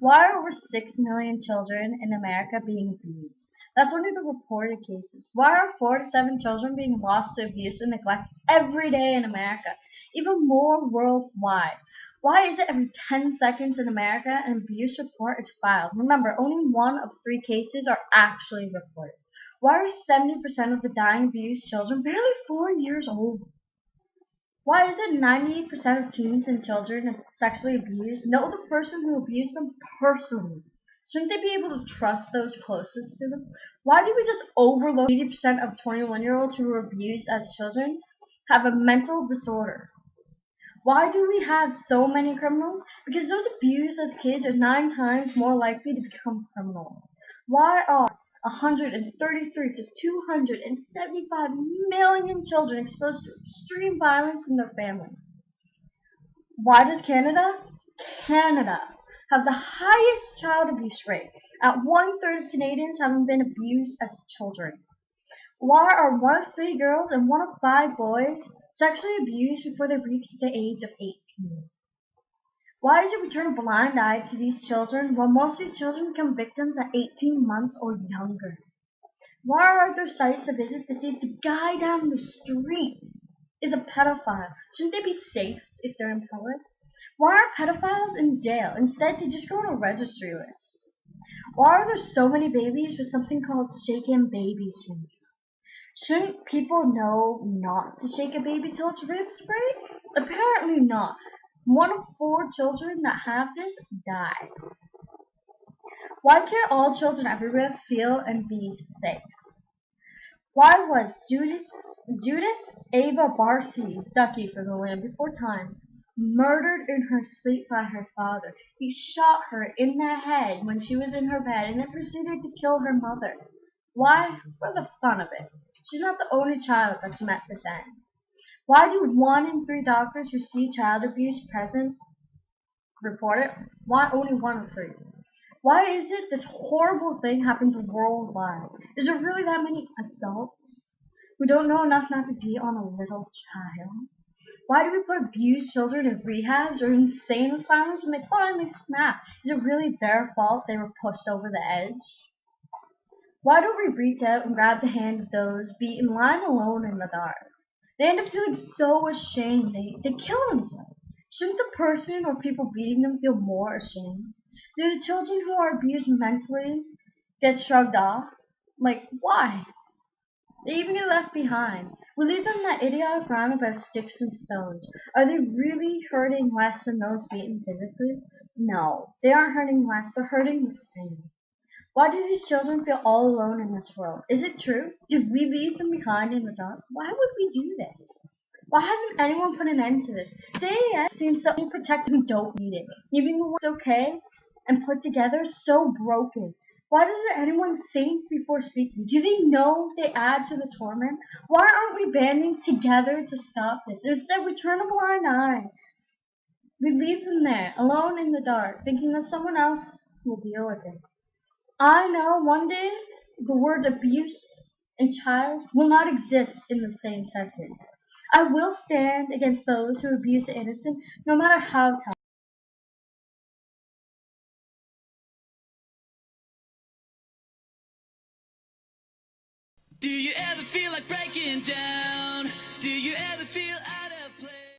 Why are over 6 million children in America being abused? That's only the reported cases. Why are 4 to 7 children being lost to abuse and neglect every day in America? Even more worldwide. Why is it every 10 seconds in America an abuse report is filed? Remember, only 1 of 3 cases are actually reported. Why are 70% of the dying abused children barely 4 years old? Why is it 98% of teens and children sexually abused know the person who abused them personally? Shouldn't they be able to trust those closest to them? Why do we just overlook 80% of 21-year-olds who were abused as children have a mental disorder? Why do we have so many criminals? Because those abused as kids are 9 times more likely to become criminals. Why are 133 to 275 million children exposed to extreme violence in their family? Why does Canada have the highest child abuse rate, at 1/3 of Canadians having been abused as children? Why are 1 of 3 girls and 1 of 5 boys sexually abused before they reach the age of 18? Why does it we turn a blind eye to these children while most of these children become victims at 18 months or younger? Why are there sites to visit to see if the guy down the street is a pedophile? Shouldn't they be safe if they're in public? Why are pedophiles in jail? Instead, they just go on a registry list. Why are there so many babies with something called shaken baby syndrome? Shouldn't people know not to shake a baby till its ribs break? Apparently not. 1 of 4 children that have this die. Why can't all children everywhere feel and be safe? Why was Judith Ava Barcy, Ducky for the Land Before Time, murdered in her sleep by her father? He shot her in the head when she was in her bed and then proceeded to kill her mother. Why? For the fun of it. She's not the only child that's met this end. Why do 1 in 3 doctors who see child abuse present report it? Why only 1 in 3? Why is it this horrible thing happens worldwide? Is there really that many adults who don't know enough not to be on a little child? Why do we put abused children in rehabs or insane asylums when they finally snap? Is it really their fault they were pushed over the edge? Why don't we reach out and grab the hand of those beaten lying alone in the dark? They end up feeling so ashamed they kill themselves. Shouldn't the person or people beating them feel more ashamed? Do the children who are abused mentally get shrugged off? Like, why? They even get left behind. We leave them that idiotic rhyme about sticks and stones. Are they really hurting less than those beaten physically? No, they aren't hurting less, they're hurting the same. Why do these children feel all alone in this world? Is it true? Did we leave them behind in the dark? Why would we do this? Why hasn't anyone put an end to this? CAS seems so protective who don't need it. Even when it's okay and put together, so broken. Why doesn't anyone think before speaking? Do they know they add to the torment? Why aren't we banding together to stop this? Instead, we turn a blind eye. We leave them there, alone in the dark, thinking that someone else will deal with it. I know one day the words abuse and child will not exist in the same sentence. I will stand against those who abuse the innocent, no matter how tough.